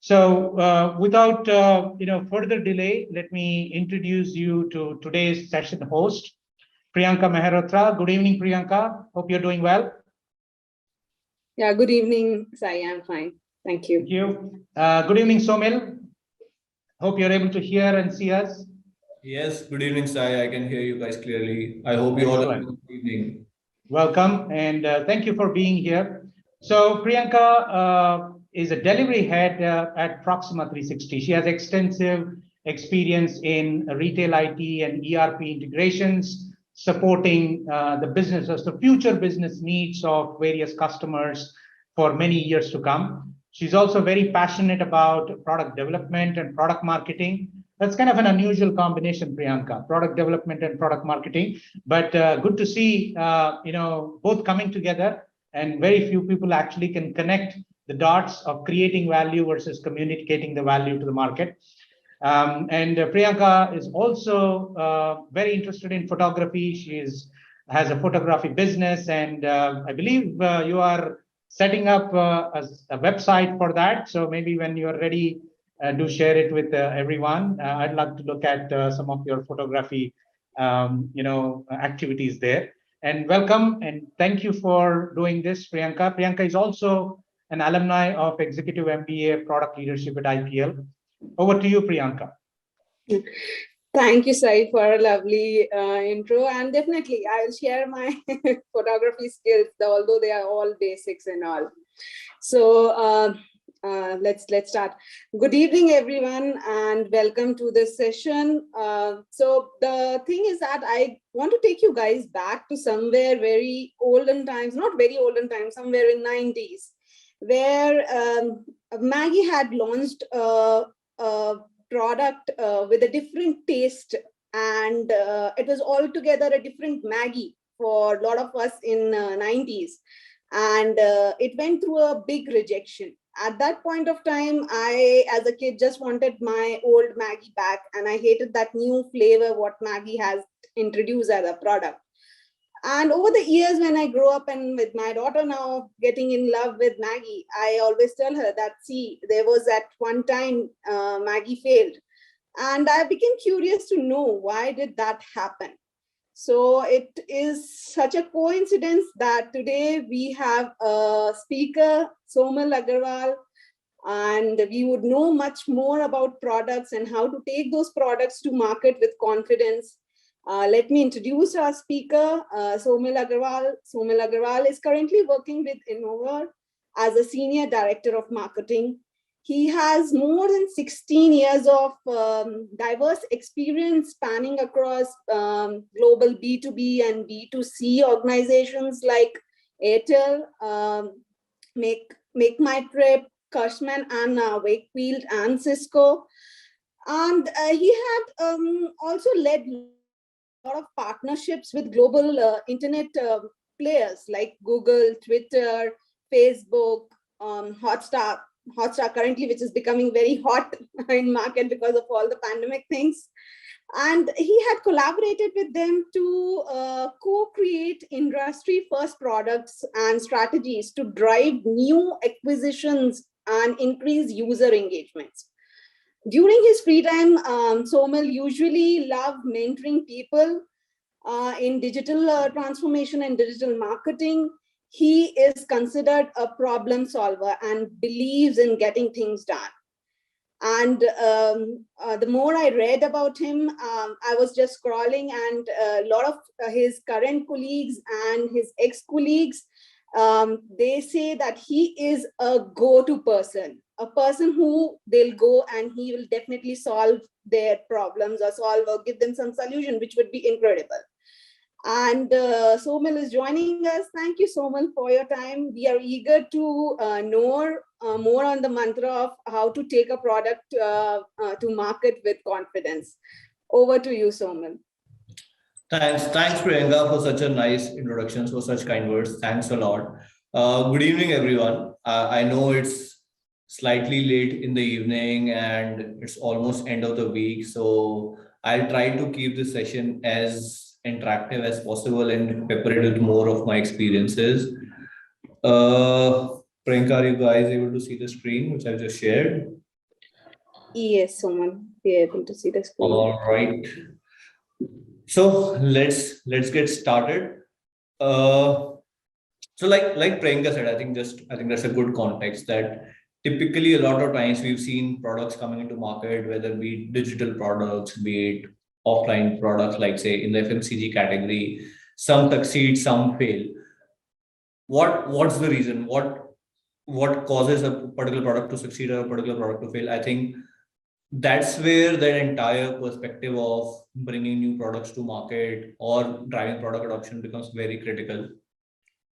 So without further delay, let me introduce you to today's session host, Priyanka Mehrotra. Good evening, Priyanka. Hope you're doing well. Yeah, good evening, Sai. I'm fine. Thank you. Thank you. Good evening, Somil. Hope you're able to hear and see us. Yes, good evening, Sai. I can hear you guys clearly. I hope you all have a good evening. Welcome, and thank you for being here. So Priyanka is a delivery head at Proxima 360. She has extensive experience in retail IT and ERP integrations, supporting the businesses, the future business needs of various customers for many years to come. She's also very passionate about product development and product marketing. That's kind of an unusual combination, Priyanka, product development and product marketing. But good to see, both coming together, and very few people actually can connect the dots of creating value versus communicating the value to the market. And Priyanka is also very interested in photography. She has a photography business, and I believe you are setting up a website for that. So maybe when you are ready, do share it with everyone. I'd love to look at some of your photography, activities there. And welcome and thank you for doing this, Priyanka. Priyanka is also an alumni of Executive MBA Product Leadership at IPL. Over to you, Priyanka. Thank you, Sai, for a lovely intro. And definitely, I'll share my photography skills, although they are all basics and all. So let's start. Good evening, everyone, and welcome to this session. So the thing is that I want to take you guys back to somewhere very olden times, not very olden times, somewhere in 90s, where Maggie had launched a product with a different taste, and it was altogether a different Maggie for a lot of us in 90s, and it went through a big rejection. At that point of time, I, as a kid, just wanted my old Maggie back, and I hated that new flavor what Maggie has introduced as a product. And over the years, when I grow up and with my daughter now getting in love with Maggie, I always tell her that, see, there was that one time Maggie failed. And I became curious to know why did that happen. So it is such a coincidence that today we have a speaker, Somil Agrawal, and we would know much more about products and how to take those products to market with confidence. Let me introduce our speaker, Somil Agrawal. Somil Agrawal is currently working with Innovaccer as a Senior Director of Marketing. He has more than 16 years of diverse experience spanning across global B2B and B2C organizations like Airtel, Make My Trip, Cushman and Wakefield and Cisco. And he had also led lot of partnerships with global internet players like Google, Twitter, Facebook, Hotstar currently, which is becoming very hot in market because of all the pandemic things. And he had collaborated with them to co-create industry-first products and strategies to drive new acquisitions and increase user engagements. During his free time, Somil usually loved mentoring people in digital transformation and digital marketing. He is considered a problem solver and believes in getting things done. And the more I read about him, I was just scrolling, and a lot of his current colleagues and his ex-colleagues, they say that he is a go-to person, a person who they'll go and he will definitely solve their problems or give them some solution, which would be incredible. And Somil is joining us. Thank you, Somil, for your time. We are eager to know more on the mantra of how to take a product to market with confidence. Over to you, Somil. Thanks, Priyanka, for such a nice introduction, for such kind words. Thanks a lot. Good evening, everyone. I know it's slightly late in the evening and it's almost end of the week, so I'll try to keep this session as interactive as possible and pepper it with more of my experiences. Priyanka, are you guys able to see the screen which I've just shared? Yes, someone be able to see the screen. All right. So let's get started. Uh, so like Priyanka said, I think that's a good context that typically a lot of times we've seen products coming into market, whether be it digital products, be it offline products, like say in the FMCG category, some succeed, some fail. What's the reason? What causes a particular product to succeed or a particular product to fail? I think that's where the entire perspective of bringing new products to market or driving product adoption becomes very critical.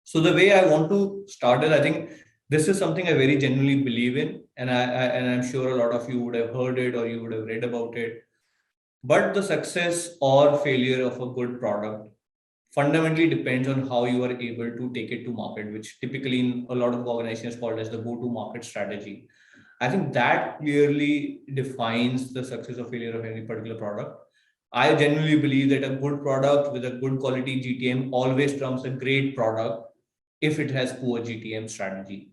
So the way I want to start is, I think this is something I very genuinely believe in, and I'm sure a lot of you would have heard it or you would have read about it. But the success or failure of a good product fundamentally depends on how you are able to take it to market, which typically in a lot of organizations called as the go-to-market strategy. I think that clearly defines the success or failure of any particular product. I genuinely believe that a good product with a good quality GTM always trumps a great product if it has poor GTM strategy.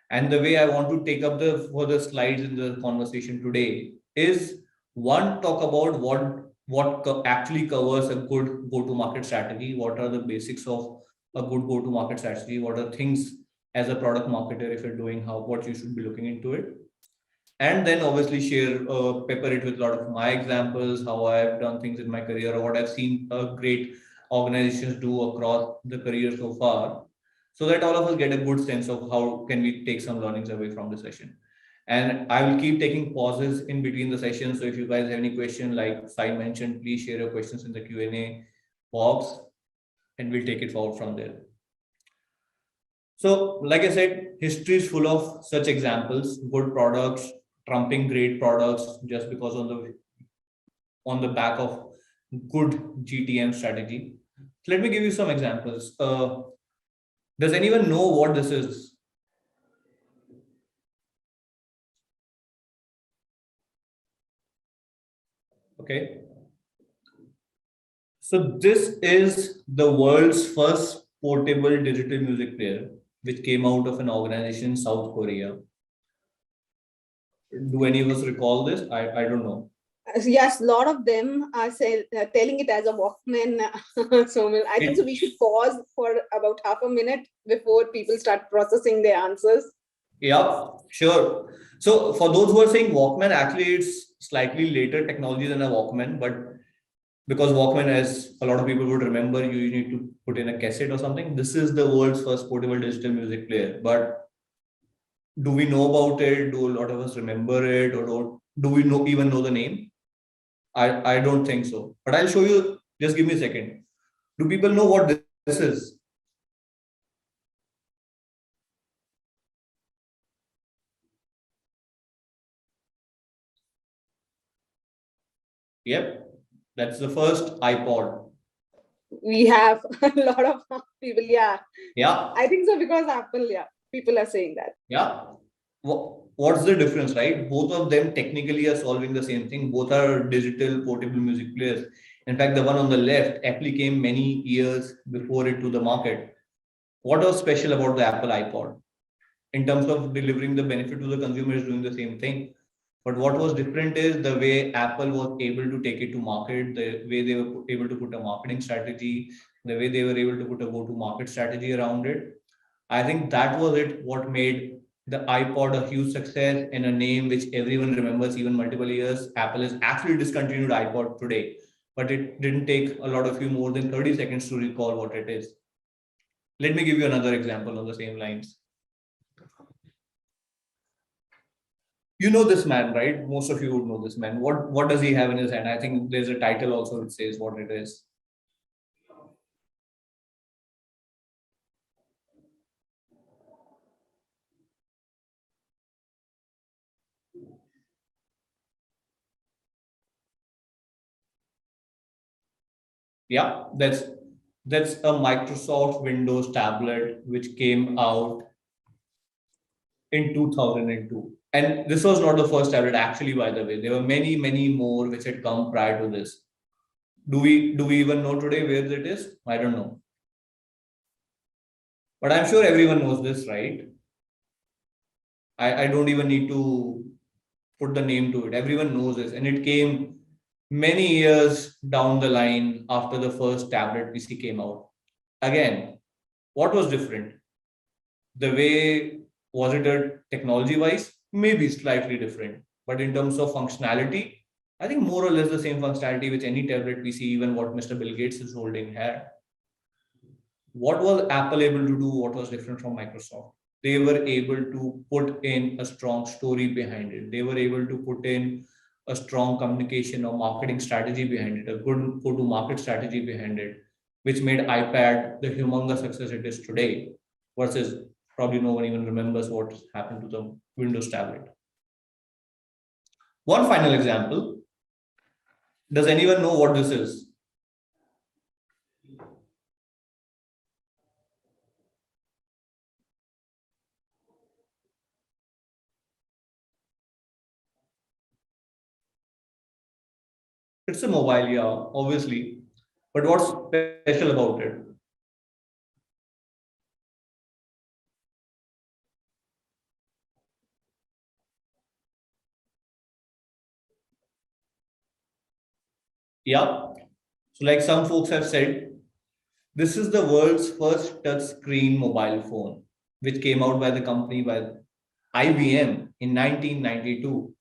And the way I want to take up the further slides in the conversation today is one, talk about actually covers a good go-to-market strategy. What are the basics of a good go-to-market strategy? What are things as a product marketer, if you're doing how what you should be looking into it? And then obviously share, pepper it with a lot of my examples, how I've done things in my career, or what I've seen great organizations do across the career so far, so that all of us get a good sense of how can we take some learnings away from the session. And I will keep taking pauses in between the sessions. So if you guys have any question, like Sai mentioned, please share your questions in the Q&A box and we'll take it forward from there. So like I said, history is full of such examples, good products trumping great products just because on the back of good GTM strategy. So let me give you some examples. Does anyone know what this is? Okay. So this is the world's first portable digital music player, which came out of an organization in South Korea. Do any of us recall this? I don't know. Yes, a lot of them are telling it as a Walkman. So I think so we should pause for about half a minute before people start processing their answers. Yeah, sure. So for those who are saying Walkman, actually it's slightly later technology than a Walkman, but because Walkman, as a lot of people would remember, you need to put in a cassette or something. This is the world's first portable digital music player. But do we know about it? Do a lot of us remember it, or do we even know the name? I don't think so. But I'll show you. Just give me a second. Do people know what this is? Yep, that's the first iPod. We have a lot of people, yeah. Yeah. I think so because Apple, yeah, people are saying that. Yeah. What's the difference, right? Both of them technically are solving the same thing. Both are digital portable music players. In fact, the one on the left actually came many years before it to the market. What was special about the Apple iPod? In terms of delivering the benefit to the consumer is doing the same thing. But what was different is the way Apple was able to take it to market, the way they were able to put a marketing strategy, the way they were able to put a go-to-market strategy around it. I think that was it, what made the iPod a huge success and a name which everyone remembers even multiple years. Apple has actually discontinued iPod today, but it didn't take a lot of you more than 30 seconds to recall what it is. Let me give you another example on the same lines. You know this man, right? Most of you would know this man. What does he have in his hand? I think there's a title also that says what it is. Yeah, that's a Microsoft Windows tablet which came out in 2002. And this was not the first tablet, actually, by the way. There were many, many more which had come prior to this. Do we even know today where it is? I don't know. But I'm sure everyone knows this, right? I don't even need to put the name to it. Everyone knows this. And it came many years down the line after the first tablet PC came out. Again, what was different? The way, was it a technology wise? Maybe slightly different. But in terms of functionality, I think more or less the same functionality which any tablet PC, even what Mr. Bill Gates is holding, had. What was Apple able to do? What was different from Microsoft? They were able to put in a strong story behind it. They were able to put in a strong communication or marketing strategy behind it, a good go-to-market strategy behind it, which made iPad the humongous success it is today, versus probably no one even remembers what happened to the Windows tablet. One final example. Does anyone know what this is? It's a mobile, yeah, obviously. But what's special about it? Yeah. So, like some folks have said, this is the world's first touchscreen mobile phone, which came out by the company by IBM in 1992.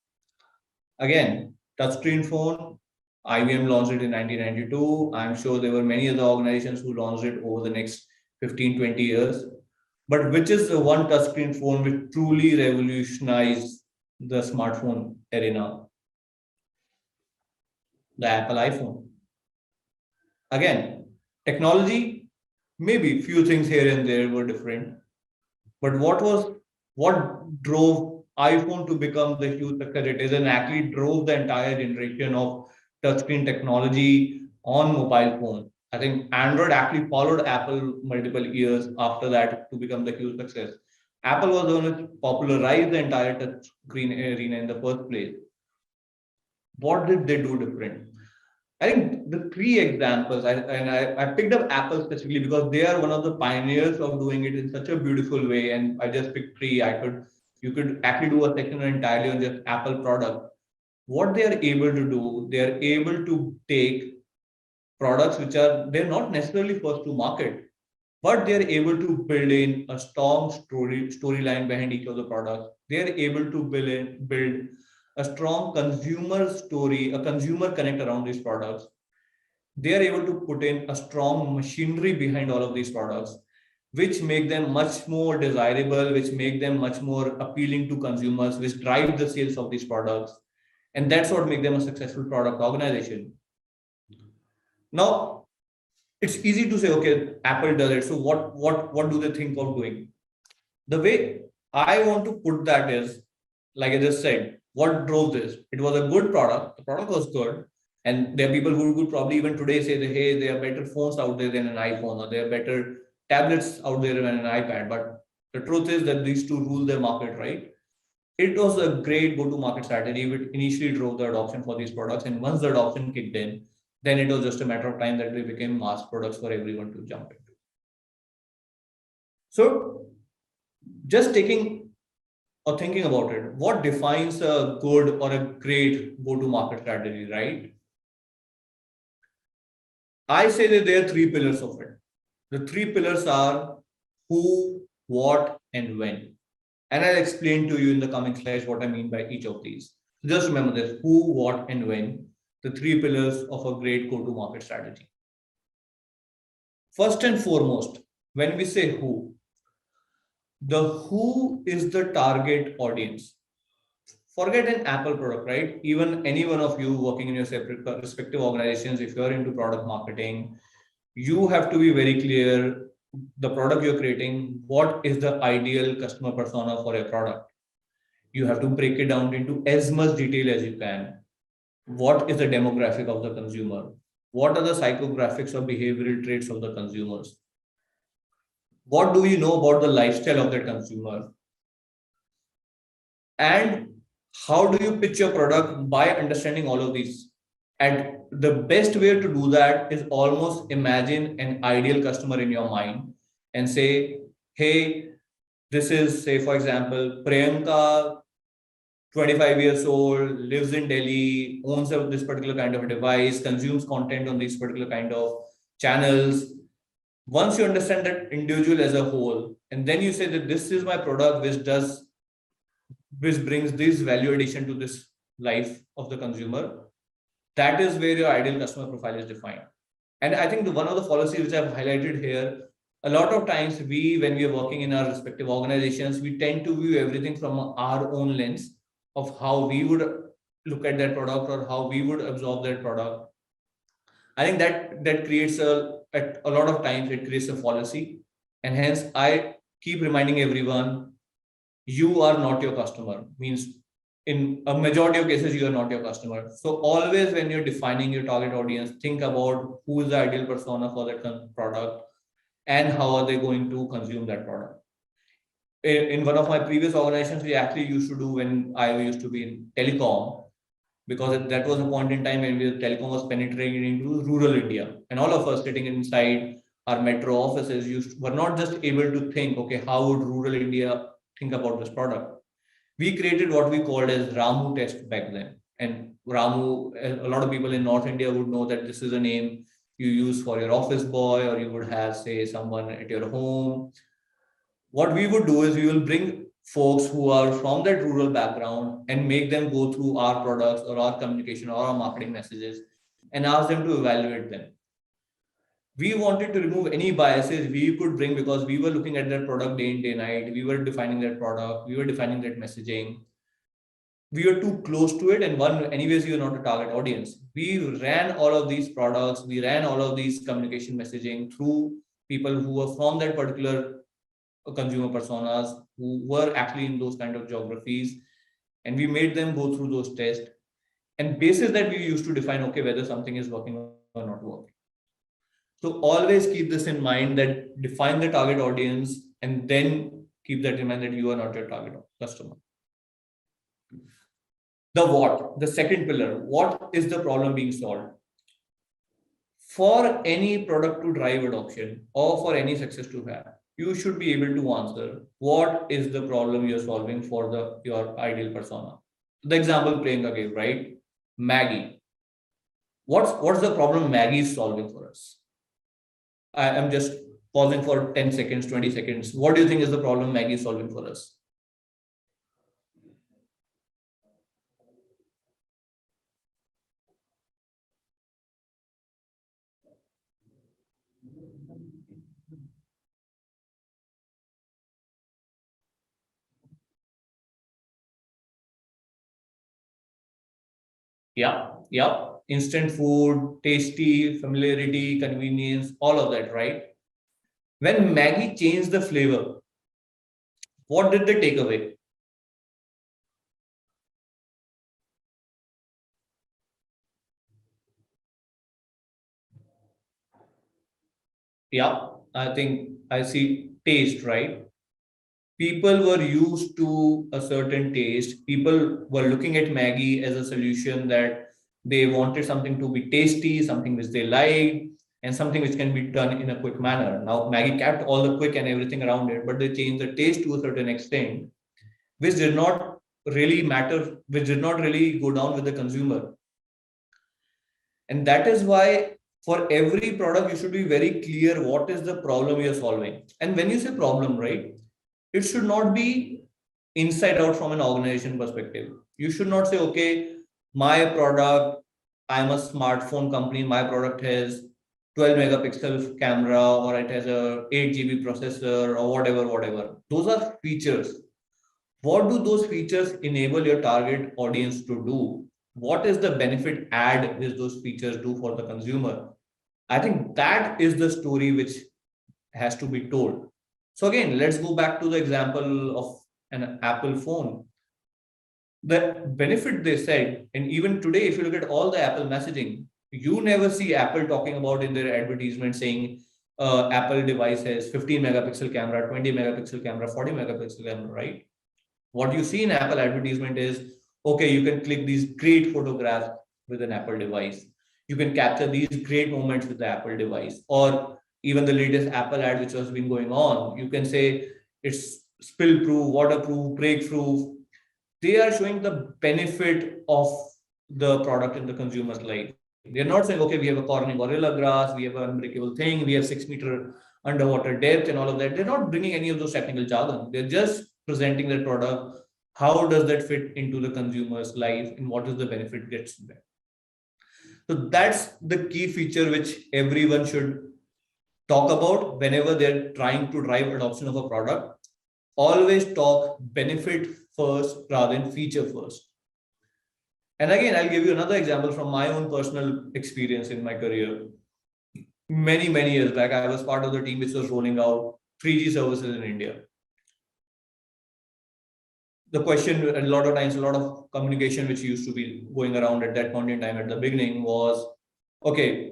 Again, touchscreen phone, IBM launched it in 1992. I'm sure there were many other organizations who launched it over the next 15, 20 years. But which is the one touchscreen phone which truly revolutionized the smartphone arena? The Apple iPhone. Again, technology, maybe few things here and there were different. But what drove iPhone to become the huge success it is, and actually drove the entire generation of touchscreen technology on mobile phone. I think Android actually followed Apple multiple years after that to become the huge success. Apple was the one who popularized the entire touchscreen arena in the first place. What did they do different? I think the three examples, I picked up Apple specifically because they are one of the pioneers of doing it in such a beautiful way. And I just picked three. You could actually do a section entirely on just Apple product. What they are able to do, they are able to take products which they're not necessarily first to market, but they are able to build in a strong storyline behind each of the products. They are able to build a strong consumer story, a consumer connect around these products. They are able to put in a strong machinery behind all of these products, which make them much more desirable, which make them much more appealing to consumers, which drive the sales of these products. And that's what makes them a successful product organization. Now, it's easy to say, okay, Apple does it. So what do they think of doing? The way I want to put that is, like I just said, what drove this? It was a good product. The product was good. And there are people who would probably even today say that, hey, there are better phones out there than an iPhone, or there are better tablets out there than an iPad. But the truth is that these two rule their market, right? It was a great go-to-market strategy which initially drove the adoption for these products. And once the adoption kicked in, then it was just a matter of time that they became mass products for everyone to jump into. So just taking or thinking about it, what defines a good or a great go-to-market strategy, right? I say that there are three pillars of it. The three pillars are who, what, and when. And I'll explain to you in the coming slides what I mean by each of these. Just remember this: who, what, and when, the three pillars of a great go-to-market strategy. First and foremost, when we say who, the who is the target audience. Forget an Apple product, right? Even any one of you working in your separate respective organizations, if you're into product marketing, you have to be very clear the product you're creating, what is the ideal customer persona for a product. You have to break it down into as much detail as you can. What is the demographic of the consumer? What are the psychographics or behavioral traits of the consumers? What do we know about the lifestyle of that consumer? And how do you pitch your product by understanding all of these? And the best way to do that is almost imagine an ideal customer in your mind and say, hey, this is, say, for example, Priyanka 25 years old, lives in Delhi, owns this particular kind of a device, consumes content on these particular kind of channels. Once you understand that individual as a whole, and then you say that this is my product which brings this value addition to this life of the consumer, that is where your ideal customer profile is defined. And I think one of the policies which I've highlighted here, a lot of times when we are working in our respective organizations, we tend to view everything from our own lens of how we would look at that product or how we would absorb that product. I think that creates at a lot of times it creates a fallacy, and hence I keep reminding everyone, you are not your customer. Means in a majority of cases, you are not your customer. So always when you're defining your target audience, think about who is the ideal persona for that product and how are they going to consume that product. In one of my previous organizations, we actually used to do when I used to be in telecom, because that was a point in time when telecom was penetrating into rural India, and all of us sitting inside our metro offices were not just able to think, okay, how would rural India think about this product? We created what we called as Ramu test back then. And Ramu, a lot of people in North India would know that this is a name you use for your office boy, or you would have, say, someone at your home. What we would do is we will bring folks who are from that rural background and make them go through our products or our communication or our marketing messages and ask them to evaluate them. We wanted to remove any biases we could bring because we were looking at that product day in, day night. We were defining that product. We were defining that messaging. We were too close to it. And anyways, you're not a target audience. We ran all of these products. We ran all of these communication messaging through people who were from that particular consumer personas, who were actually in those kind of geographies. And we made them go through those tests. And basis that we used to define, okay, whether something is working or not working. So always keep this in mind, that define the target audience and then keep that in mind that you are not your target customer. The what, the second pillar, what is the problem being solved? For any product to drive adoption or for any success to have, you should be able to answer what is the problem you're solving for your ideal persona. The example Priyanka gave, right? Maggie. What's the problem Maggie is solving for us? I am just pausing for 10 seconds, 20 seconds. What do you think is the problem Maggie is solving for us? Yeah. Instant food, tasty, familiarity, convenience, all of that, right? When Maggie changed the flavor, what did they take away? Yeah, I think I see taste, right? People were used to a certain taste. People were looking at Maggie as a solution that they wanted something to be tasty, something which they liked, and something which can be done in a quick manner. Now, Maggie kept all the quick and everything around it, but they changed the taste to a certain extent, which did not really matter, which did not really go down with the consumer. And that is why for every product, you should be very clear what is the problem you're solving. And when you say problem, right, it should not be inside out from an organization perspective. You should not say, okay, my product, I'm a smartphone company, my product has 12 megapixel camera, or it has a 8 GB processor, or whatever. Those are features. What do those features enable your target audience to do? What is the benefit add which those features do for the consumer? I think that is the story which has to be told. So again, let's go back to the example of an Apple phone. The benefit they said, and even today, if you look at all the Apple messaging, you never see Apple talking about in their advertisement saying Apple device has 15 megapixel camera, 20 megapixel camera, 40 megapixel camera, right? What you see in Apple advertisement is, okay, you can click these great photographs with an Apple device. You can capture these great moments with the Apple device. Or even the latest Apple ad which has been going on, you can say it's spill proof, waterproof, break proof. they are showing the benefit of the product in the consumer's life. They're not saying, okay, we have a corning gorilla glass, we have an unbreakable thing, we have 6-meter underwater depth and all of that. They're not bringing any of those technical jargon. They're just presenting their product. How does that fit into the consumer's life and what is the benefit gets to them? So that's the key feature which everyone should talk about whenever they're trying to drive adoption of a product. Always talk benefit first rather than feature first. And again, I'll give you another example from my own personal experience in my career. Many years back, I was part of the team which was rolling out 3G services in India. The question, a lot of times, a lot of communication which used to be going around at that point in time at the beginning was, okay,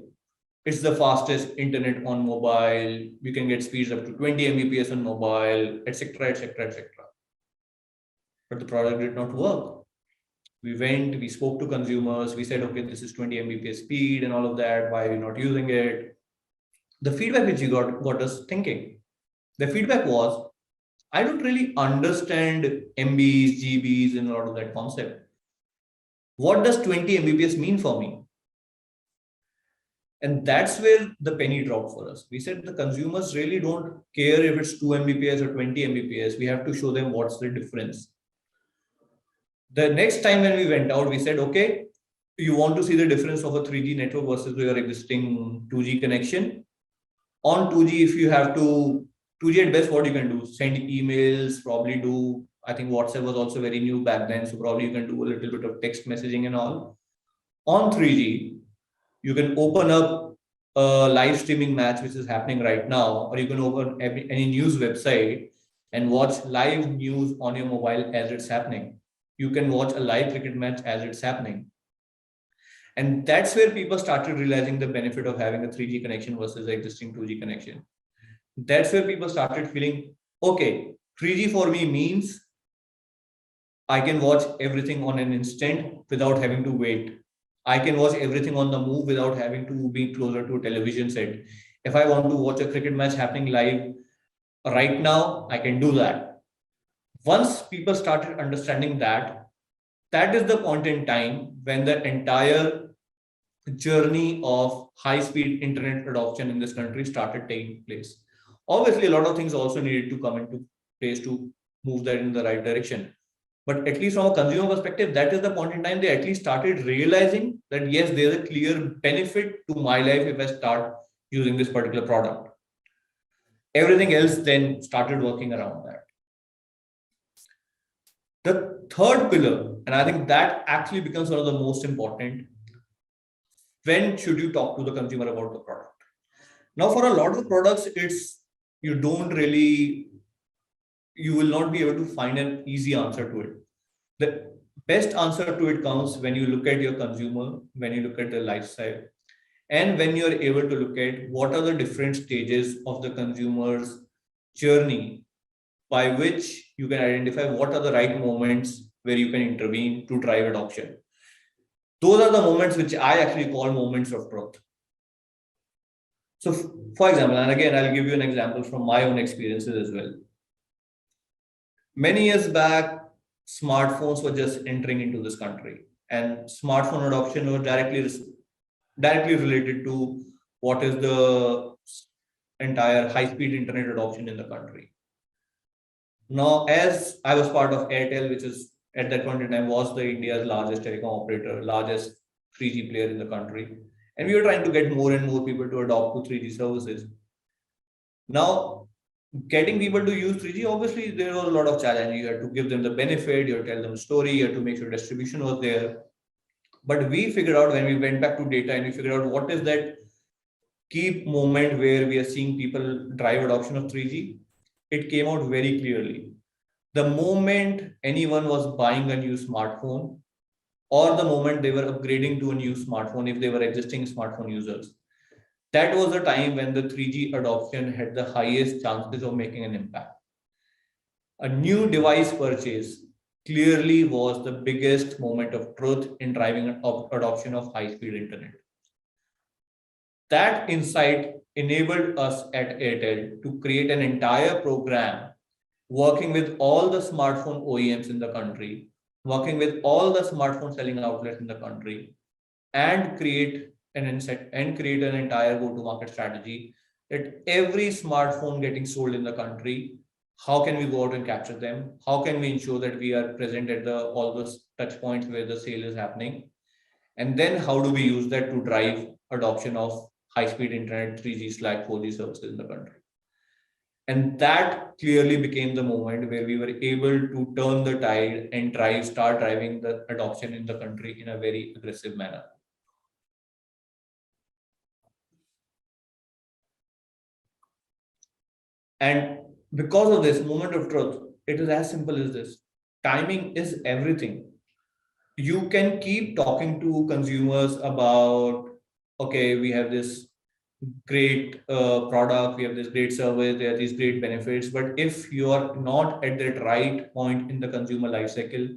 it's the fastest internet on mobile. You can get speeds up to 20 Mbps on mobile, etc., etc., etc. But the product did not work. We spoke to consumers. We said, okay, this is 20 Mbps speed and all of that. Why are you not using it? The feedback which you got us thinking. The feedback was, I don't really understand MBs, GBs, and a lot of that concept. What does 20 Mbps mean for me? And that's where the penny dropped for us. We said the consumers really don't care if it's 2 Mbps or 20 Mbps. We have to show them what's the difference. The next time when we went out, we said, okay, you want to see the difference of a 3G network versus your existing 2G connection. On 2G, if you have to, 2G at best, what you can do? Send emails, probably do, I think WhatsApp was also very new back then. So probably you can do a little bit of text messaging and all. On 3G, you can open up a live streaming match, which is happening right now, or you can open any news website and watch live news on your mobile as it's happening. You can watch a live cricket match as it's happening. And that's where people started realizing the benefit of having a 3G connection versus the existing 2G connection. That's where people started feeling, okay, 3G for me means I can watch everything on an instant without having to wait. I can watch everything on the move without having to be closer to a television set. If I want to watch a cricket match happening live right now, I can do that. Once people started understanding that, that is the point in time when the entire journey of high-speed internet adoption in this country started taking place. Obviously, a lot of things also needed to come into place to move that in the right direction. But at least from a consumer perspective, that is the point in time they at least started realizing that, yes, there's a clear benefit to my life if I start using this particular product. Everything else then started working around that. The third pillar, and I think that actually becomes one of the most important, when should you talk to the consumer about the product? Now, for a lot of the products, you will not be able to find an easy answer to it. The best answer to it comes when you look at your consumer, when you look at their lifestyle, and when you're able to look at what are the different stages of the consumer's journey by which you can identify what are the right moments where you can intervene to drive adoption. Those are the moments which I actually call moments of truth. So, for example, and again, I'll give you an example from my own experiences as well. Many years back, smartphones were just entering into this country, and smartphone adoption was directly related to what is the entire high-speed internet adoption in the country. Now, as I was part of Airtel, which is at that point in time was the India's largest telecom operator, largest 3G player in the country, and we were trying to get more and more people to adopt to 3G services. Now, getting people to use 3G, obviously there was a lot of challenge. You had to give them the benefit, you had to tell them a story, you had to make sure distribution was there. But we figured out when we went back to data and we figured out what is that key moment where we are seeing people drive adoption of 3G, it came out very clearly. The moment anyone was buying a new smartphone or the moment they were upgrading to a new smartphone, if they were existing smartphone users, that was the time when the 3G adoption had the highest chances of making an impact. A new device purchase clearly was the biggest moment of truth in driving adoption of high-speed internet. That insight enabled us at Airtel to create an entire program working with all the smartphone OEMs in the country working with all the smartphone selling outlets in the country, and create an insight and create an entire go-to-market strategy that every smartphone getting sold in the country, how can we go out and capture them? How can we ensure that we are present at all those touch points where the sale is happening? And then how do we use that to drive adoption of high-speed internet, 3G/4G services in the country? And that clearly became the moment where we were able to turn the tide and start driving the adoption in the country in a very aggressive manner. And because of this moment of truth, it is as simple as this. Timing is everything. You can keep talking to consumers about, okay, we have this great product, we have this great service, there are these great benefits. But if you are not at that right point in the consumer life cycle,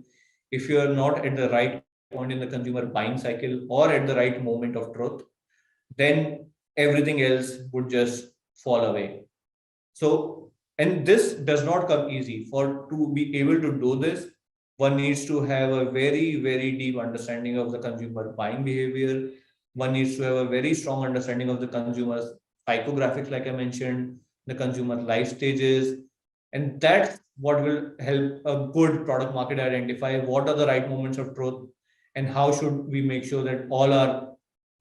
if you are not at the right point in the consumer buying cycle or at the right moment of truth, then everything else would just fall away. So, and this does not come easy. For to be able to do this, one needs to have a very, very deep understanding of the consumer buying behavior. One needs to have a very strong understanding of the consumer's psychographics, like I mentioned, the consumer life stages. And that's what will help a good product market identify what are the right moments of truth and how should we make sure that all our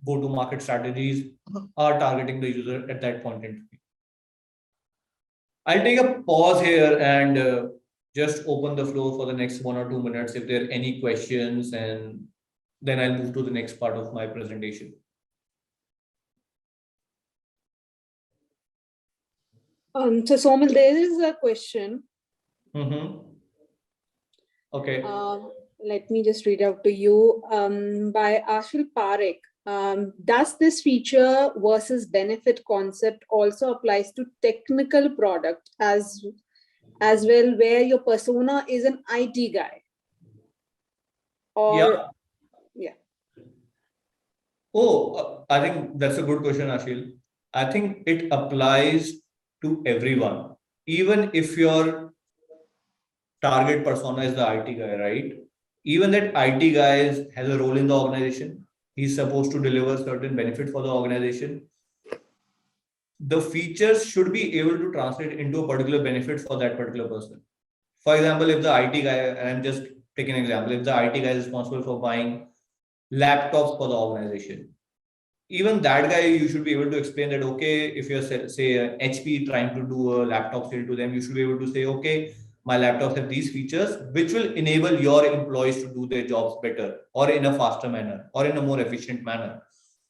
go-to-market strategies are targeting the user at that point in time. I'll take a pause here and just open the floor for the next 1 or 2 minutes if there are any questions, and then I'll move to the next part of my presentation. So Somil, there is a question. Okay. Let me just read out to you by Ashil Parekh. Does this feature versus benefit concept also applies to technical product as well, where your persona is an IT guy? Or yeah. Oh, I think that's a good question, Ashil. I think it applies to everyone, even if your target persona is the IT guy, right? Even that IT guy has a role in the organization. He's supposed to deliver certain benefit for the organization. The features should be able to translate into a particular benefit for that particular person. For example, if the IT guy, and I'm just taking an example, if the IT guy is responsible for buying laptops for the organization, even that guy, you should be able to explain that, okay, if you're say HP trying to do a laptop sale to them, you should be able to say, okay, my laptops have these features, which will enable your employees to do their jobs better or in a faster manner or in a more efficient manner.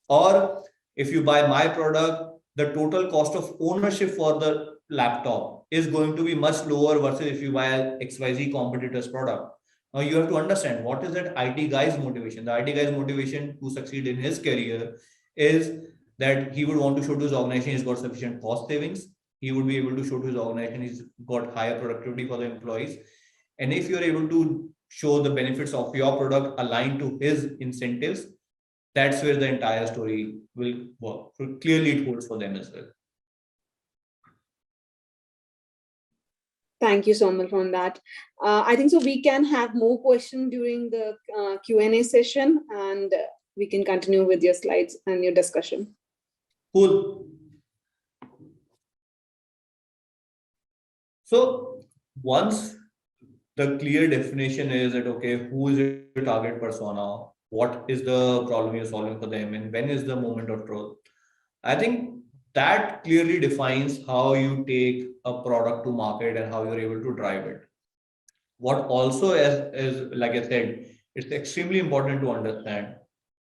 Or if you buy my product, the total cost of ownership for the laptop is going to be much lower versus if you buy an XYZ competitor's product. Now you have to understand what is that IT guy's motivation. The IT guy's motivation to succeed in his career is that he would want to show to his organization he's got sufficient cost savings. He would be able to show to his organization he's got higher productivity for the employees. And if you're able to show the benefits of your product aligned to his incentives, that's where the entire story will work. So clearly it holds for them as well. Thank you, Somil, for that. I think so we can have more questions during the Q&A session, and we can continue with your slides and your discussion. Cool. So once the clear definition is that, okay, who is your target persona? What is the problem you're solving for them? And when is the moment of truth? I think that clearly defines how you take a product to market and how you're able to drive it. What also is like I said, it's extremely important to understand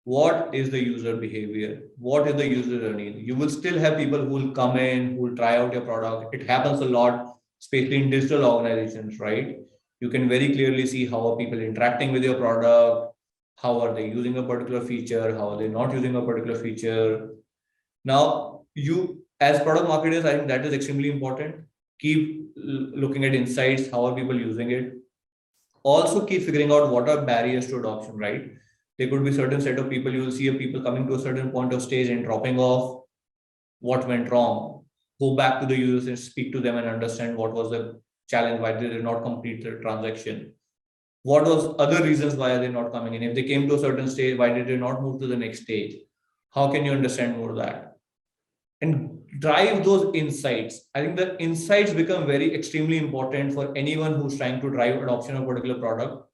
what is the user behavior, what is the user journey. You will still have people who will come in, who will try out your product. It happens a lot, especially in digital organizations, right? You can very clearly see how are people interacting with your product, how are they using a particular feature, how are they not using a particular feature. Now, you as product marketers, I think that is extremely important. Keep looking at insights, how are people using it. Also keep figuring out what are barriers to adoption, right? There could be certain set of people, you will see people coming to a certain point of stage and dropping off. What went wrong? Go back to the users and speak to them and understand what was the challenge, why they did not complete the transaction. What was other reasons why are they not coming in? If they came to a certain stage, why did they not move to the next stage? How can you understand more of that? And drive those insights. I think the insights become very extremely important for anyone who's trying to drive adoption of a particular product.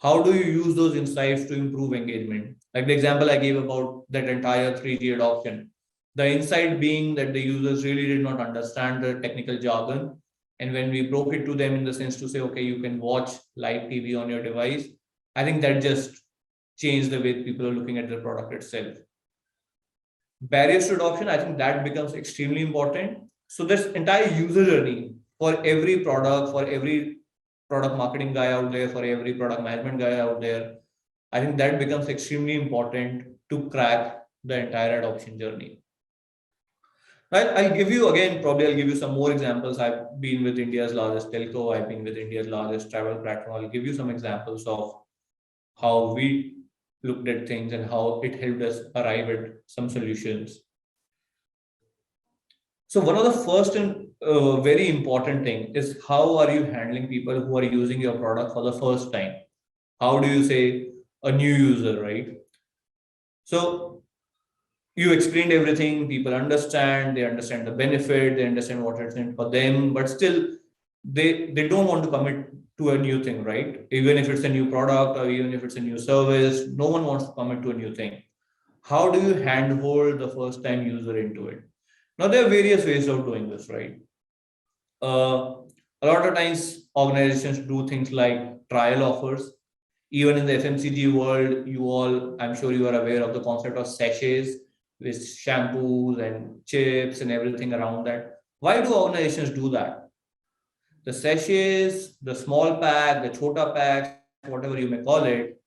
How do you use those insights to improve engagement? Like the example I gave about that entire 3G adoption. The insight being that the users really did not understand the technical jargon. And when we broke it to them in the sense to say, okay, you can watch live TV on your device, I think that just changed the way people are looking at the product itself. Barriers to adoption, I think that becomes extremely important. So this entire user journey for every product, for every product marketing guy out there, for every product management guy out there, I think that becomes extremely important to crack the entire adoption journey. Right? I'll give you some more examples. I've been with India's largest telco. I've been with India's largest travel platform. I'll give you some examples of how we looked at things and how it helped us arrive at some solutions. So one of the first and very important thing is how are you handling people who are using your product for the first time? How do you say a new user, right? So you explained everything, people understand, they understand the benefit, they understand what it's in for them, but still they don't want to commit to a new thing, right? Even if it's a new product or even if it's a new service, no one wants to commit to a new thing. How do you handhold the first time user into it? Now, there are various ways of doing this, right? A lot of times organizations do things like trial offers. Even in the FMCG world, I'm sure you are aware of the concept of sachets with shampoos and chips and everything around that. Why do organizations do that? The sachets, the small pack, the chota packs, whatever you may call it,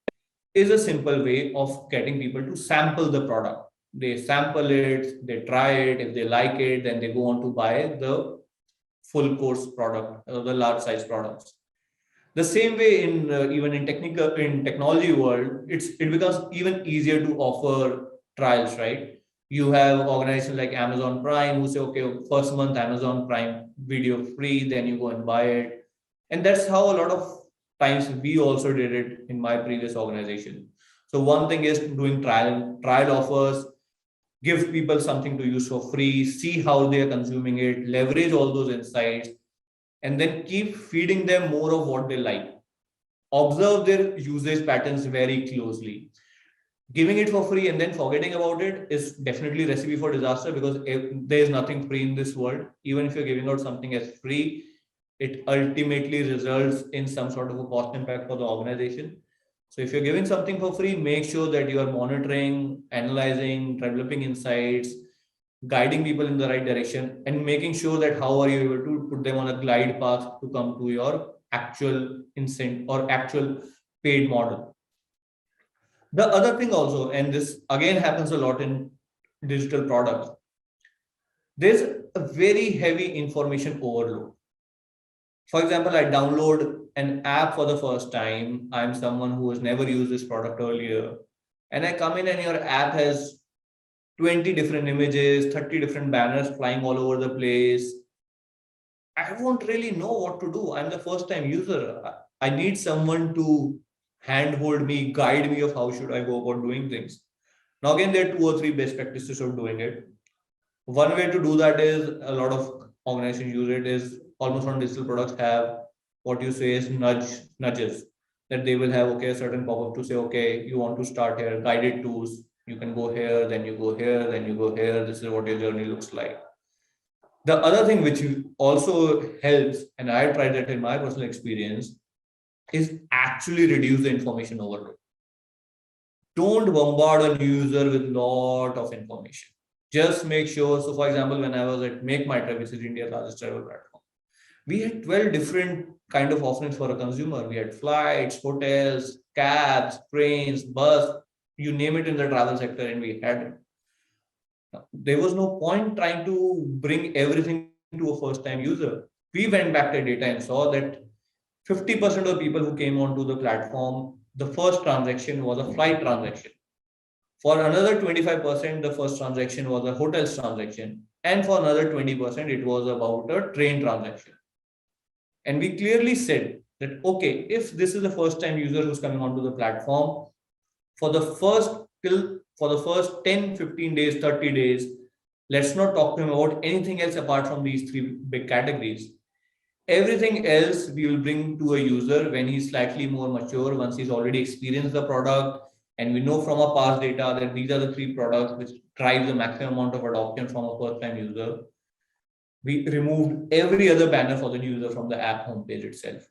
is a simple way of getting people to sample the product. They sample it, they try it. If they like it, then they go on to buy the full course product, the large size products. The same way in even in technology world, it becomes even easier to offer trials, right? You have organizations like Amazon Prime who say, okay, first month Amazon Prime video free, then you go and buy it. And that's how a lot of times we also did it in my previous organization. So one thing is doing trial offers, give people something to use for free, see how they are consuming it, leverage all those insights, and then keep feeding them more of what they like. Observe their usage patterns very closely. Giving it for free and then forgetting about it is definitely a recipe for disaster, because there is nothing free in this world. Even if you're giving out something as free, it ultimately results in some sort of a cost impact for the organization. So if you're giving something for free, make sure that you are monitoring, analyzing, developing insights, guiding people in the right direction, and making sure that how are you able to put them on a glide path to come to your actual incentive or actual paid model. The other thing also, and this again happens a lot in digital products, there's a very heavy information overload. For example, I download an app for the first time. I'm someone who has never used this product earlier. And I come in and your app has 20 different images, 30 different banners flying all over the place. I won't really know what to do. I'm the first time user. I need someone to handhold me, guide me of how should I go about doing things. Now, again, there are 2 or 3 best practices of doing it. One way to do that is a lot of organizations use it is almost on digital products have what you say is nudges, that they will have, okay, a certain pop-up to say, okay, you want to start here, guided tours. You can go here, then you go here, then you go here. This is what your journey looks like. The other thing which also helps, and I tried that in my personal experience, is actually reduce the information overload. Don't bombard a user with a lot of information. Just make sure. So, for example, when I was at Make My Trip, which is India's largest travel platform, we had 12 different kind of offerings for a consumer. We had flights, hotels, cabs, trains, bus, you name it in the travel sector, and we had it. There was no point trying to bring everything to a first-time user. We went back to data and saw that 50% of people who came onto the platform, the first transaction was a flight transaction. For another 25%, the first transaction was a hotels transaction. And for another 20%, it was about a train transaction. And we clearly said that, okay, if this is the first time user who's coming onto the platform, for the first 10, 15 days, 30 days, let's not talk to him about anything else apart from these three big categories. Everything else we will bring to a user when he's slightly more mature, once he's already experienced the product, and we know from our past data that these are the three products which drive the maximum amount of adoption from a first-time user. We removed every other banner for the user from the app homepage itself.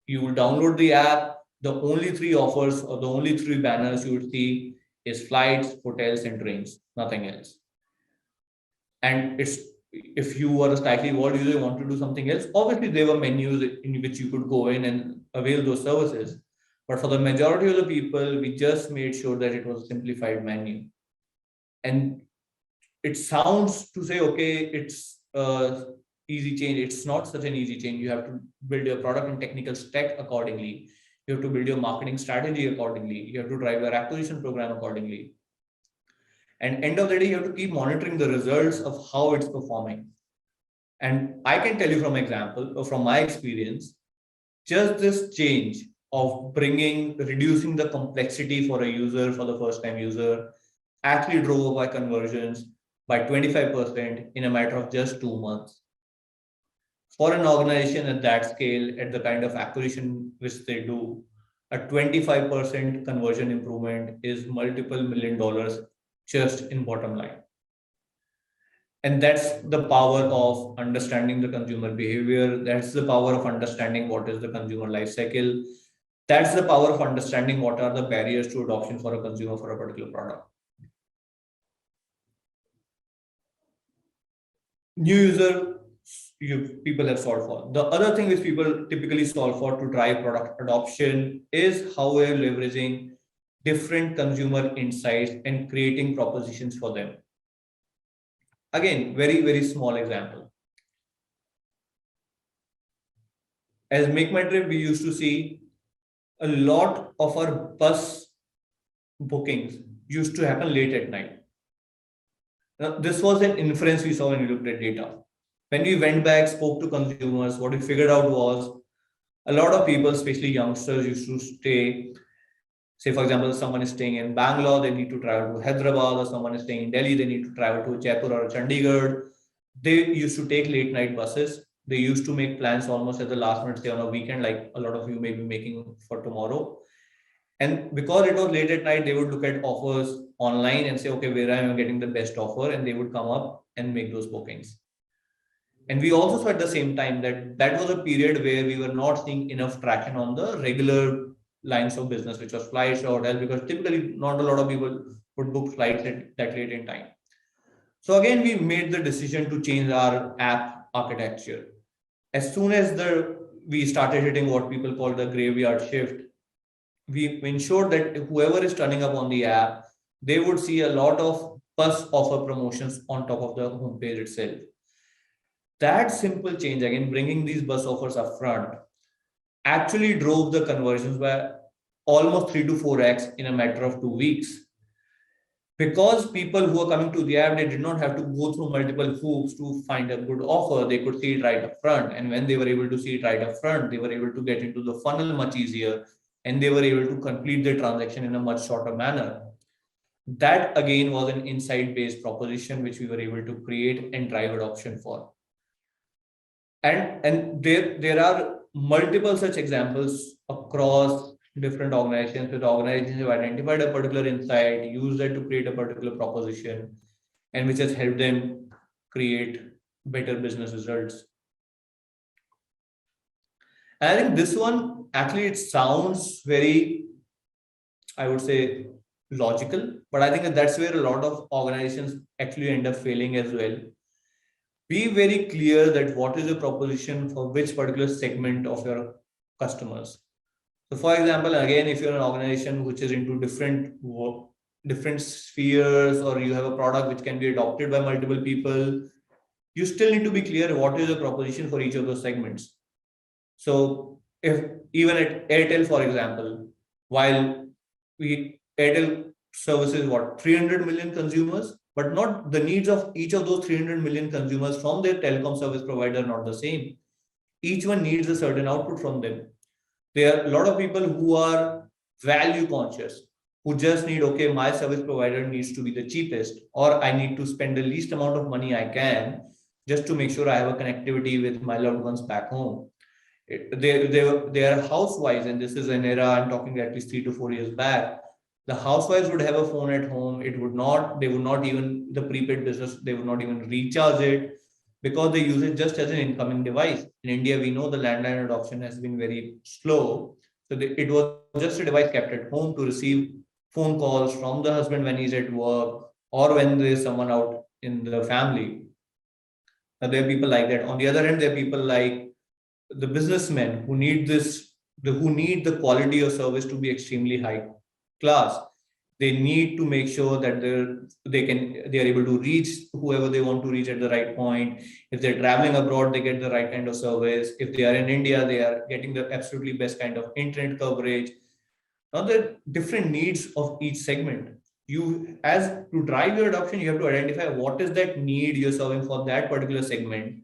You will download the app. The only three offers or the only three banners you would see is flights, hotels, and trains, nothing else. And it's, if you are a slightly evolved user, you want to do something else, obviously there were menus in which you could go in and avail those services. But for the majority of the people, we just made sure that it was a simplified menu. And it sounds to say, okay, it's easy change. It's not such an easy change. You have to build your product and technical stack accordingly. You have to build your marketing strategy accordingly. You have to drive your acquisition program accordingly. And end of the day, you have to keep monitoring the results of how it's performing. And I can tell you from example, or from my experience, just this change of reducing the complexity for a user, for the first time user, actually drove up my conversions by 25% in a matter of just 2 months. For an organization at that scale, at the kind of acquisition which they do, a 25% conversion improvement is multiple $1 million just in bottom line. And that's the power of understanding the consumer behavior. That's the power of understanding what is the consumer life cycle. That's the power of understanding what are the barriers to adoption for a consumer for a particular product. New user, people have solved for. The other thing which people typically solve for to drive product adoption is how we're leveraging different consumer insights and creating propositions for them. Again, very, very small example. As Make My Trip, we used to see a lot of our bus bookings used to happen late at night. Now, this was an inference we saw when we looked at data. When we went back, spoke to consumers, what we figured out was a lot of people, especially youngsters, used to stay. Say, for example, someone is staying in Bangalore, they need to travel to Hyderabad, or someone is staying in Delhi, they need to travel to Jaipur or Chandigarh. They used to take late night buses. They used to make plans almost at the last minute, say on a weekend, like a lot of you may be making for tomorrow. And because it was late at night, they would look at offers online and say, okay, where am I getting the best offer? And they would come up and make those bookings. And we also saw at the same time that was a period where we were not seeing enough traction on the regular lines of business, which was flights or hotels, because typically not a lot of people would book flights at that late in time. So again, we made the decision to change our app architecture. As soon as we started hitting what people call the graveyard shift, we ensured that whoever is turning up on the app, they would see a lot of bus offer promotions on top of the homepage itself. That simple change, again, bringing these bus offers up front, actually drove the conversions by almost 3 to 4x in a matter of 2 weeks. Because people who are coming to the app, they did not have to go through multiple hoops to find a good offer. They could see it right up front. And when they were able to see it right up front, they were able to get into the funnel much easier, and they were able to complete the transaction in a much shorter manner. That again was an insight-based proposition which we were able to create and drive adoption for. And there are multiple such examples across different organizations, with organizations who have identified a particular insight, used it to create a particular proposition, and which has helped them create better business results. And I think this one, actually, it sounds very, I would say, logical, but I think that's where a lot of organizations actually end up failing as well. Be very clear that what is the proposition for which particular segment of your customers. So for example, again, if you're an organization which is into different spheres, or you have a product which can be adopted by multiple people, you still need to be clear what is the proposition for each of those segments. So if even at Airtel, for example, while Airtel services 300 million consumers, but not the needs of each of those 300 million consumers from their telecom service provider are not the same. Each one needs a certain output from them. There are a lot of people who are value conscious, who just need, okay, my service provider needs to be the cheapest, or I need to spend the least amount of money I can just to make sure I have a connectivity with my loved ones back home. They are housewives, and this is an era I'm talking at least 3 to 4 years back. The housewives would have a phone at home. They would not even, the prepaid business, they would not even recharge it because they use it just as an incoming device. In India, we know the landline adoption has been very slow. So it was just a device kept at home to receive phone calls from the husband when he's at work or when there's someone out in the family. Now, there are people like that. On the other hand, there are people like the businessmen who need who need the quality of service to be extremely high class. They need to make sure that they are able to reach whoever they want to reach at the right point. If they're traveling abroad, they get the right kind of service. If they are in India, they are getting the absolutely best kind of internet coverage. Now, the different needs of each segment. As to drive your adoption, you have to identify what is that need you're serving for that particular segment,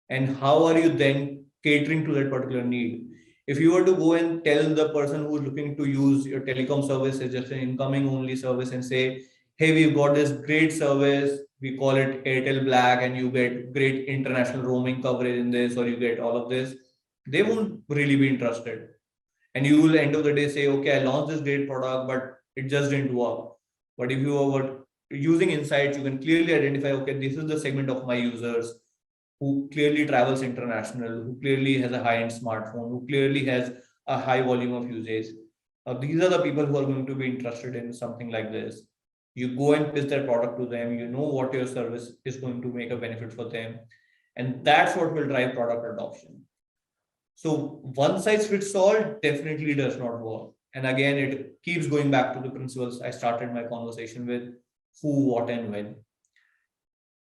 and how are you then catering to that particular need. If you were to go and tell the person who's looking to use your telecom service as just an incoming only service and say, hey, we've got this great service, we call it Airtel Black, and you get great international roaming coverage in this, or you get all of this, they won't really be interested. And you will end of the day say, okay, I launched this great product, but it just didn't work. But if you were using insights, you can clearly identify, okay, this is the segment of my users who clearly travels international, who clearly has a high-end smartphone, who clearly has a high volume of usage. These are the people who are going to be interested in something like this. You go and pitch that product to them, you know what your service is going to make a benefit for them. And that's what will drive product adoption. So one size fits all definitely does not work. And again, it keeps going back to the principles I started my conversation with: who, what, and when.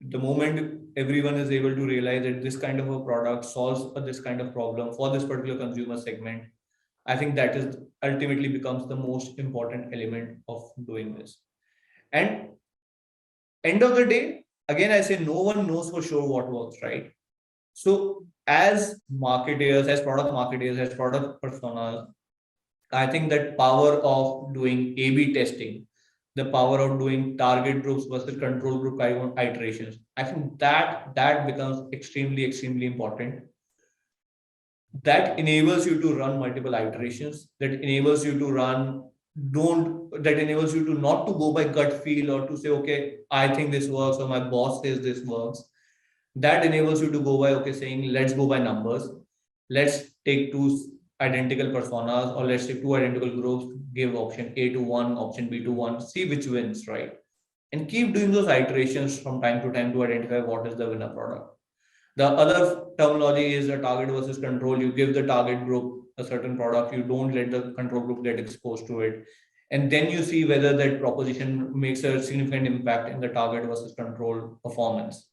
The moment everyone is able to realize that this kind of a product solves this kind of problem for this particular consumer segment, I think that is ultimately becomes the most important element of doing this. And end of the day, again, I say no one knows for sure what works, right? So as marketers, as product marketers, as product personas, I think that power of doing A/B testing, the power of doing target groups versus control group iterations, I think that becomes extremely important. That enables you to run multiple iterations. That enables you to that enables you to not to go by gut feel or to say, okay, I think this works or my boss says this works. That enables you to go by, okay, saying, let's go by numbers. Let's take two identical personas, or let's take two identical groups, give option A to one, option B to one, see which wins, right? And keep doing those iterations from time to time to identify what is the winner product. The other terminology is a target versus control. You give the target group a certain product, you don't let the control group get exposed to it. And then you see whether that proposition makes a significant impact in the target versus control performance.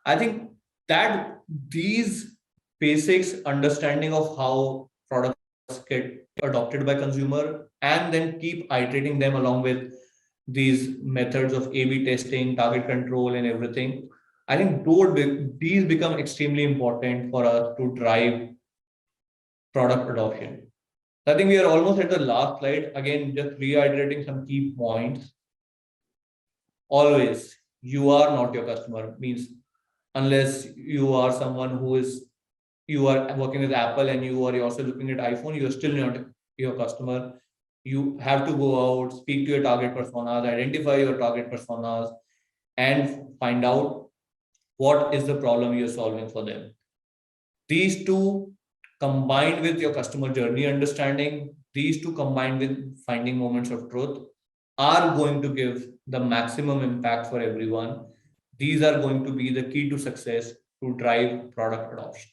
I think that these basics understanding of how products get adopted by consumer, and then keep iterating them along with these methods of A/B testing, target control, and everything. I think these become extremely important for us to drive product adoption. I think we are almost at the last slide. Again, just reiterating some key points. Always, you are not your customer. Means unless you are someone you are working with Apple and you are also looking at iPhone, you are still not your customer. You have to go out, speak to your target personas, identify your target personas, and find out what is the problem you're solving for them. These two combined with your customer journey understanding, these two combined with finding moments of truth, are going to give the maximum impact for everyone. These are going to be the key to success to drive product adoption.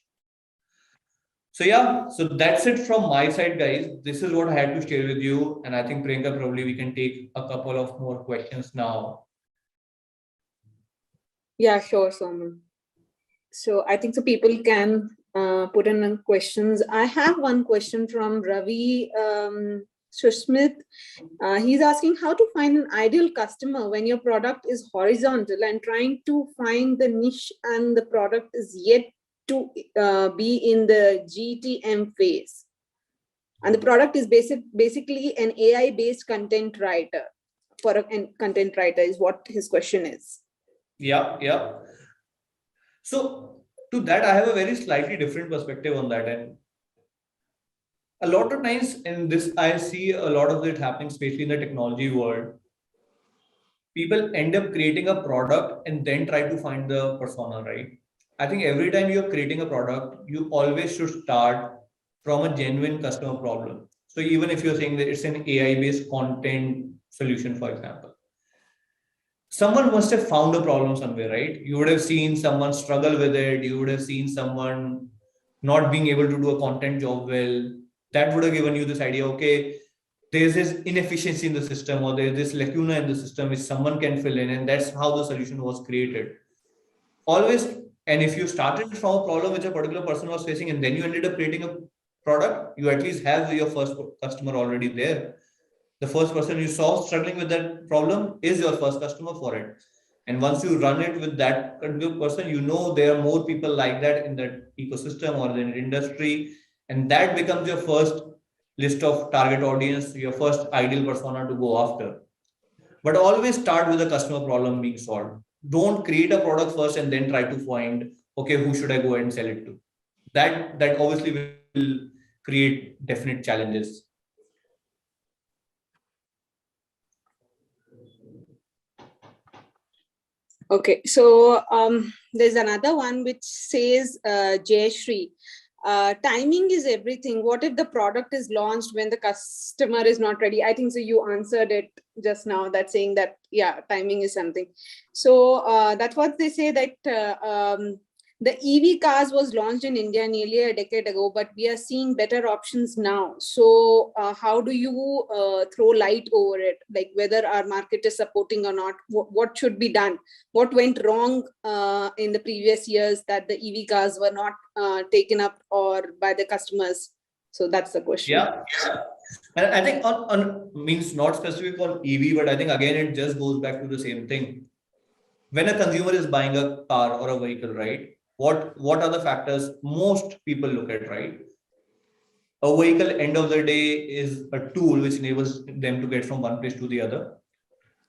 So yeah, so that's it from my side, guys. This is what I had to share with you. And I think, Priyanka, probably we can take a couple of more questions now. Yeah, sure, Somil. So I think so people can put in questions. I have one question from Ravi Sushmit. He's asking how to find an ideal customer when your product is horizontal and trying to find the niche and the product is yet to be in the GTM phase. And the product is basically an AI-based content writer. For a content writer is what his question is. Yeah. So to that, I have a very slightly different perspective on that. And a lot of times in this, I see a lot of it happening, especially in the technology world. People end up creating a product and then try to find the persona, right? I think every time you're creating a product, you always should start from a genuine customer problem. So even if you're saying that it's an AI-based content solution, for example, someone must have found a problem somewhere, right? You would have seen someone struggle with it. You would have seen someone not being able to do a content job well. That would have given you this idea, okay, there's this inefficiency in the system, or there's this lacuna in the system which someone can fill in, and that's how the solution was created. Always, and if you started from a problem which a particular person was facing and then you ended up creating a product, you at least have your first customer already there. The first person you saw struggling with that problem is your first customer for it. And once you run it with that particular person, you know there are more people like that in that ecosystem or in the industry. And that becomes your first list of target audience, your first ideal persona to go after. But always start with the customer problem being solved. Don't create a product first and then try to find, okay, who should I go and sell it to? That obviously will create definite challenges. Okay, so there's another one which says, Jayashree, timing is everything. What if the product is launched when the customer is not ready? I think so you answered it just now, that saying that, yeah, timing is something. So that's what they say, that the EV cars was launched in India nearly a decade ago, but we are seeing better options now. So how do you throw light over it? Like whether our market is supporting or not, what should be done? What went wrong in the previous years that the EV cars were not taken up or by the customers? So that's the question. Yeah. And I think on means not specific on EV, but I think again, it just goes back to the same thing. When a consumer is buying a car or a vehicle, right? What are the factors most people look at, right? A vehicle, end of the day, is a tool which enables them to get from one place to the other.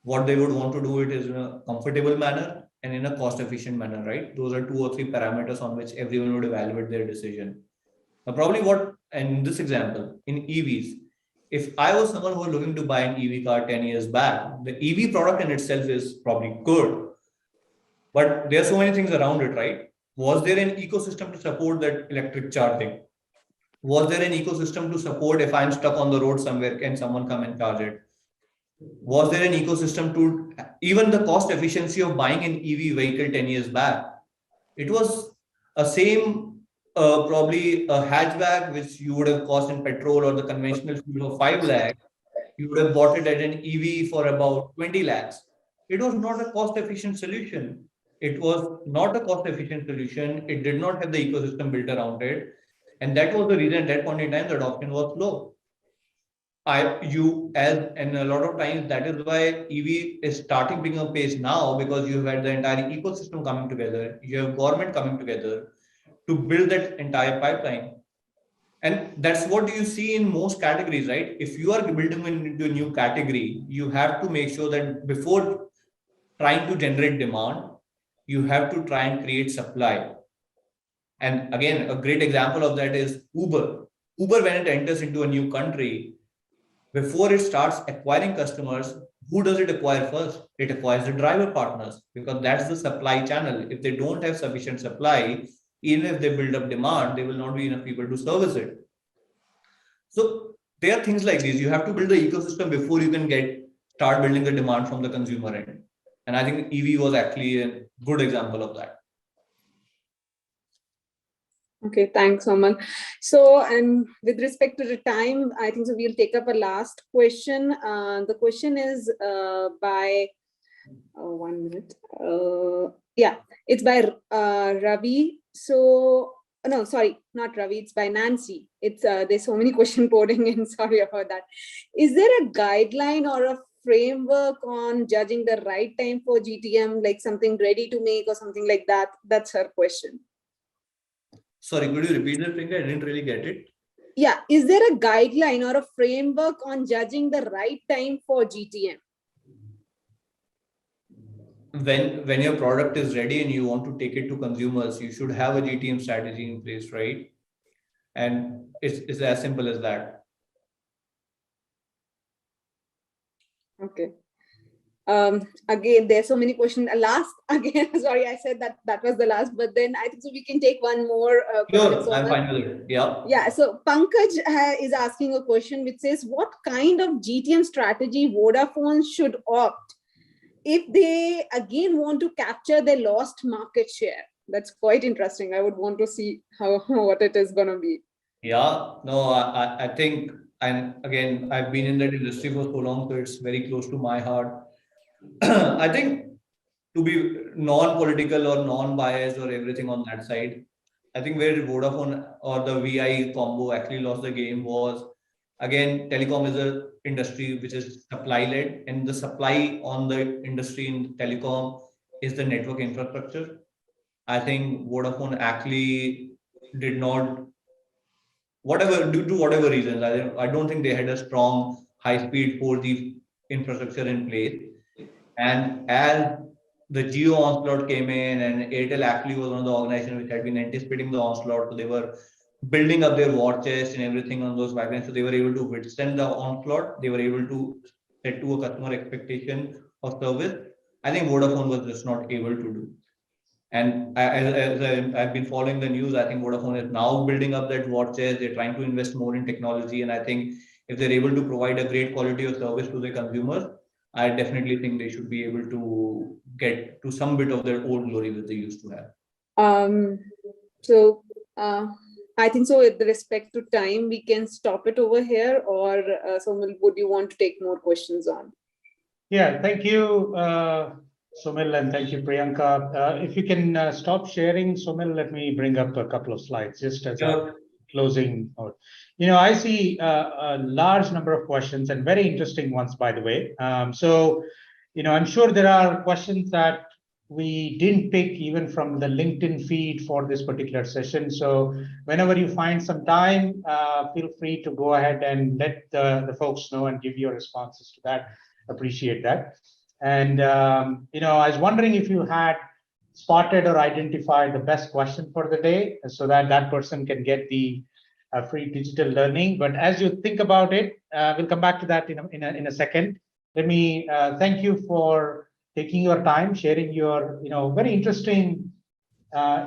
What they would want to do it is in a comfortable manner and in a cost efficient manner, right? Those are 2 or 3 parameters on which everyone would evaluate their decision. Now, probably what, in this example, in EVs, if I was someone who was looking to buy an EV car 10 years back, the EV product in itself is probably good. But there are so many things around it, right? Was there an ecosystem to support that electric charging? Was there an ecosystem to support if I'm stuck on the road somewhere, can someone come and charge it? Was there an ecosystem to even the cost efficiency of buying an EV vehicle 10 years back? It was a same, probably a hatchback, which you would have cost in petrol or the conventional fuel of 5 lakhs. You would have bought it at an EV for about 20 lakhs. It was not a cost efficient solution. It was not a cost efficient solution. It did not have the ecosystem built around it. And that was the reason at that point in time the adoption was low. And a lot of times that is why EV is starting picking up pace now, because you have had the entire ecosystem coming together. You have government coming together to build that entire pipeline. And that's what you see in most categories, right? If you are building into a new category, you have to make sure that before trying to generate demand, you have to try and create supply. And again, a great example of that is Uber. Uber, when it enters into a new country, before it starts acquiring customers, who does it acquire first? It acquires the driver partners, because that's the supply channel. If they don't have sufficient supply, even if they build up demand, there will not be enough people to service it. So there are things like these. You have to build the ecosystem before you can start building the demand from the consumer end. And I think EV was actually a good example of that. Okay, thanks, Somil. So, and with respect to the time, I think so we'll take up a last question. The question is by, 1 minute. Yeah, it's by Ravi. So, no, sorry, not Ravi, it's by Nancy. It's there's so many questions pouring in, sorry about that. Is there a guideline or a framework on judging the right time for GTM, like something ready to make or something like that? That's her question. Sorry, could you repeat that, Priyanka? I didn't really get it. Yeah, is there a guideline or a framework on judging the right time for GTM? When your product is ready and you want to take it to consumers, you should have a GTM strategy in place, right? And it's as simple as that. Okay. Again, there's so many questions. Last, again, sorry, I said that was the last, but then I think so we can take one more question. Sure, I'm fine with it. Yeah. Yeah, so Pankaj is asking a question which says, what kind of GTM strategy Vodafone should opt if they again want to capture their lost market share? That's quite interesting. I would want to see what it is going to be. Yeah, no, I think, and again, I've been in that industry for so long, so it's very close to my heart. I think, to be non-political or non-biased or everything on that side, I think where Vodafone or the VI combo actually lost the game was, again, telecom is a industry which is supply led, and the supply on the industry in telecom is the network infrastructure. I think Vodafone actually did not, whatever, due to whatever reasons, I don't think they had a strong high speed 4G infrastructure in place. And as the Geo onslaught came in, and Airtel actually was one of the organizations which had been anticipating the onslaught, so they were building up their war chest and everything on those pipelines, so they were able to withstand the onslaught. They were able to set to a customer expectation of service. I think Vodafone was just not able to do. And as I've been following the news, I think Vodafone is now building up that war chest. They're trying to invest more in technology, and I think if they're able to provide a great quality of service to their consumers, I definitely think they should be able to get to some bit of their old glory that they used to have. So I think so with respect to time, we can stop it over here, or Somil, would you want to take more questions on? Yeah, thank you, Somil, and thank you, Priyanka. If you can stop sharing, Somil, let me bring up a couple of slides just as a closing note. I see a large number of questions and very interesting ones, by the way. So, I'm sure there are questions that we didn't pick even from the LinkedIn feed for this particular session. So whenever you find some time, feel free to go ahead and let the folks know and give your responses to that. Appreciate that. And, I was wondering if you had spotted or identified the best question for the day so that that person can get the free digital learning. But as you think about it, we'll come back to that in a second. Let me thank you for taking your time, sharing your very interesting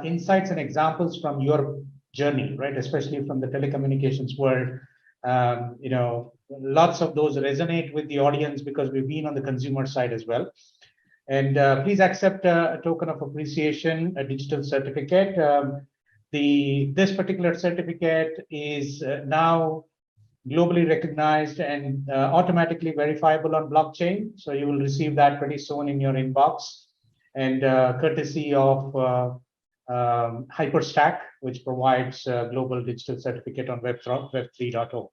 insights and examples from your journey, right? Especially from the telecommunications world. Lots of those resonate with the audience because we've been on the consumer side as well. And please accept a token of appreciation, a digital certificate. This particular certificate is now globally recognized and automatically verifiable on blockchain. So you will receive that pretty soon in your inbox. And courtesy of Hyperstack, which provides global digital certificate on Web 3.0.